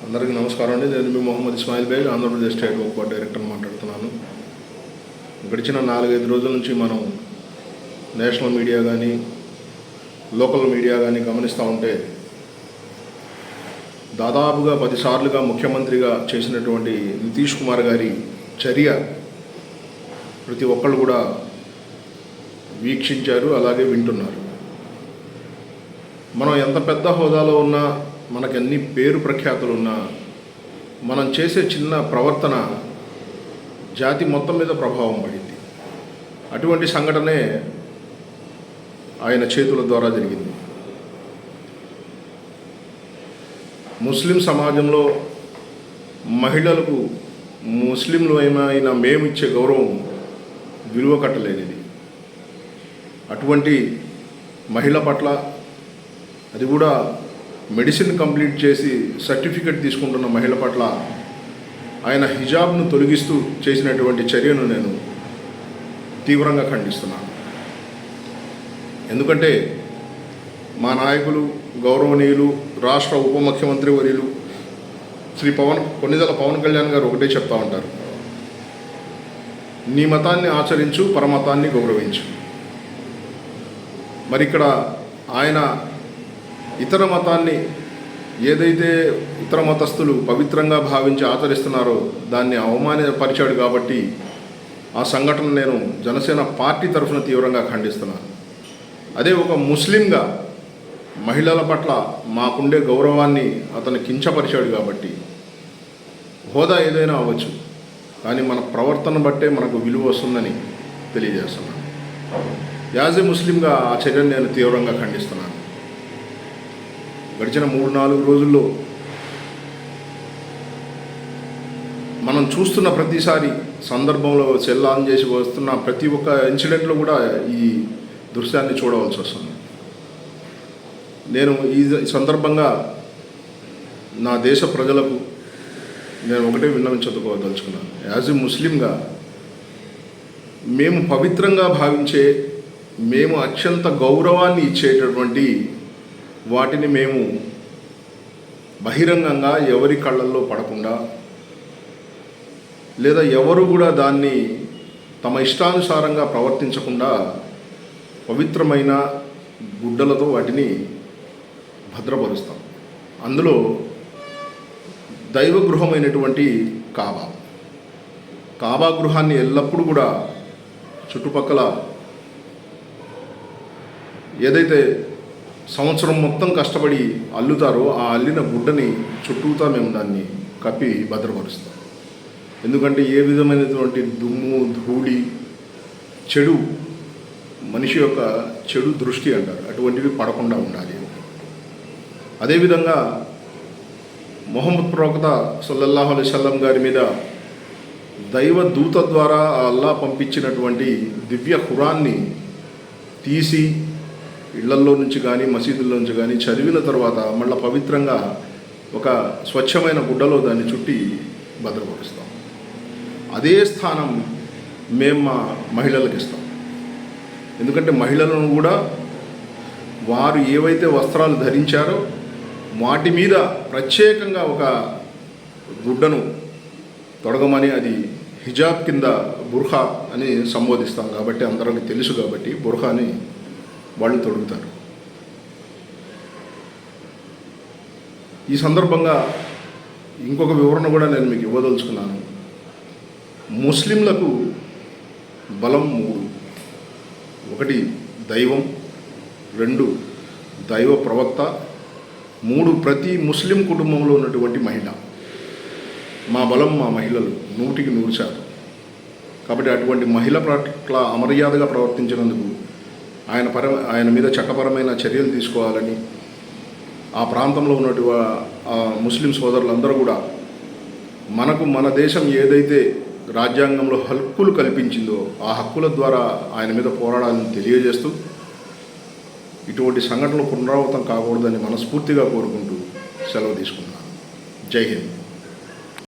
అందరికీ నమస్కారం అండి. నేను మీ మొహమ్మద్ ఇస్మాయిల్ బేగ్, ఆంధ్రప్రదేశ్ స్టేట్ వక్ఫ్ బోర్డ్ డైరెక్టర్ మాట్లాడుతున్నాను. గడిచిన 4-5 రోజుల నుంచి మనం నేషనల్ మీడియా కానీ లోకల్ మీడియా కానీ గమనిస్తూ ఉంటే దాదాపుగా 10 సార్లుగా ముఖ్యమంత్రిగా చేసినటువంటి నితీష్ కుమార్ గారి చర్య ప్రతి ఒక్కళ్ళు కూడా వీక్షించారు, అలాగే వింటున్నారు. మనం ఎంత పెద్ద హోదాలో ఉన్నా, మనకు ఎన్ని పేరు ప్రఖ్యాతులు ఉన్నా, మనం చేసే చిన్న ప్రవర్తన జాతి మొత్తం మీద ప్రభావం పడింది. అటువంటి సంఘటనే ఆయన చేతుల ద్వారా జరిగింది. ముస్లిం సమాజంలో మహిళలకు ముస్లింలు అయిన మేము ఇచ్చే గౌరవం విలువ కట్టలేనిది. అటువంటి మహిళ పట్ల, అది కూడా మెడిసిన్ కంప్లీట్ చేసి సర్టిఫికెట్ తీసుకుంటున్న మహిళ పట్ల ఆయన హిజాబ్ను తొలగిస్తూ చేసినటువంటి చర్యను నేను తీవ్రంగా ఖండిస్తున్నాను. ఎందుకంటే మా నాయకులు, గౌరవనీయులు, రాష్ట్ర ఉప ముఖ్యమంత్రి వర్యులు శ్రీ కొన్నిదెల పవన్ కళ్యాణ్ గారు ఒకటే చెప్తా ఉంటారు: నీ మతాన్ని ఆచరించు, పరమతాన్ని గౌరవించు. మరి ఇక్కడ ఆయన ఇతర మతాన్ని ఏదైతే ఇతర మతస్థులు పవిత్రంగా భావించి ఆచరిస్తున్నారో దాన్ని అవమానపరిచాడు. కాబట్టి ఆ సంఘటన నేను జనసేన పార్టీ తరఫున తీవ్రంగా ఖండిస్తున్నాను. అదే ఒక ముస్లింగా మహిళల పట్ల మాకుండే గౌరవాన్ని అతను కించపరిచాడు. కాబట్టి హోదా ఏదైనా అవ్వచ్చు, కానీ మన ప్రవర్తన బట్టే మనకు విలువ వస్తుందని తెలియజేస్తున్నాను. యాజ్ ఏ ముస్లింగా ఆ చర్యను నేను తీవ్రంగా ఖండిస్తున్నాను. గడిచిన 3-4 రోజుల్లో మనం చూస్తున్న ప్రతిసారి సందర్భంలో సెల్ ఆన్ చేసి వస్తున్న ప్రతి ఒక్క ఇన్సిడెంట్లో కూడా ఈ దృశ్యాన్ని చూడవలసి వస్తుంది. నేను ఈ సందర్భంగా నా దేశ ప్రజలకు నేను ఒకటే విన్నవించుకోదలుచుకున్నాను. యాజ్ ఏ ముస్లింగా మేము పవిత్రంగా భావించే, మేము అత్యంత గౌరవాన్ని ఇచ్చేటటువంటి వాటిని మేము బహిరంగంగా ఎవరి కళ్ళల్లో పడకుండా, లేదా ఎవరు కూడా దాన్ని తమ ఇష్టానుసారంగా ప్రవర్తించకుండా పవిత్రమైన గుడ్డలతో వాటిని భద్రపరుస్తాం. అందులో దైవగృహమైనటువంటి కాబా గృహాన్ని ఎల్లప్పుడూ కూడా చుట్టుపక్కల ఏదైతే సంవత్సరం మొత్తం కష్టపడి అల్లుతారో ఆ అల్లిన గుడ్డని చుట్టూతా మేము దాన్ని కప్పి భద్రపరుస్తాం. ఎందుకంటే ఏ విధమైనటువంటి దుమ్ము, ధూళి, చెడు, మనిషి యొక్క చెడు దృష్టి అంటారు, అటువంటివి పడకుండా ఉండాలి. అదేవిధంగా మొహమ్మద్ ప్రవక్త సల్లల్లాహు అలైహి వసల్లం గారి మీద దైవ దూత ద్వారా అల్లా పంపించినటువంటి దివ్య ఖురాన్ని తీసి ఇళ్లల్లో నుంచి కానీ మసీదుల్లో నుంచి కానీ చదివిన తర్వాత మళ్ళీ పవిత్రంగా ఒక స్వచ్ఛమైన గుడ్డలో దాన్ని చుట్టి భద్రపరుస్తాం. అదే స్థానం మేము మా మహిళలకు ఇస్తాం. ఎందుకంటే మహిళలను కూడా వారు ఏవైతే వస్త్రాలు ధరించారో వాటి మీద ప్రత్యేకంగా ఒక గుడ్డను తొడగమని, అది హిజాబ్ కింద బుర్ఖా అని సంబోధిస్తాం. కాబట్టి అందరికీ తెలుసు, కాబట్టి బుర్ఖాని వాళ్ళు తొడుగుతారు. ఈ సందర్భంగా ఇంకొక వివరణ కూడా నేను మీకు ఇవ్వదలుచుకున్నాను. ముస్లింలకు బలం 3: 1 దైవం, 2 దైవ ప్రవక్త, 3 ప్రతి ముస్లిం కుటుంబంలో ఉన్నటువంటి మహిళ. మా బలం మా మహిళలు 100%. కాబట్టి అటువంటి మహిళ పట్ల అమర్యాదగా ప్రవర్తించినందుకు ఆయన మీద చట్టపరమైన చర్యలు తీసుకోవాలని ఆ ప్రాంతంలో ఉన్నటువంటి ముస్లిం సోదరులందరూ కూడా మన దేశం ఏదైతే రాజ్యాంగంలో హక్కులు కల్పించిందో ఆ హక్కుల ద్వారా ఆయన మీద పోరాడాలని తెలియజేస్తూ, ఇటువంటి సంఘటనలు పునరావృతం కాకూడదని మనస్ఫూర్తిగా కోరుకుంటూ సెలవు తీసుకుంటున్నాను. జై హింద్.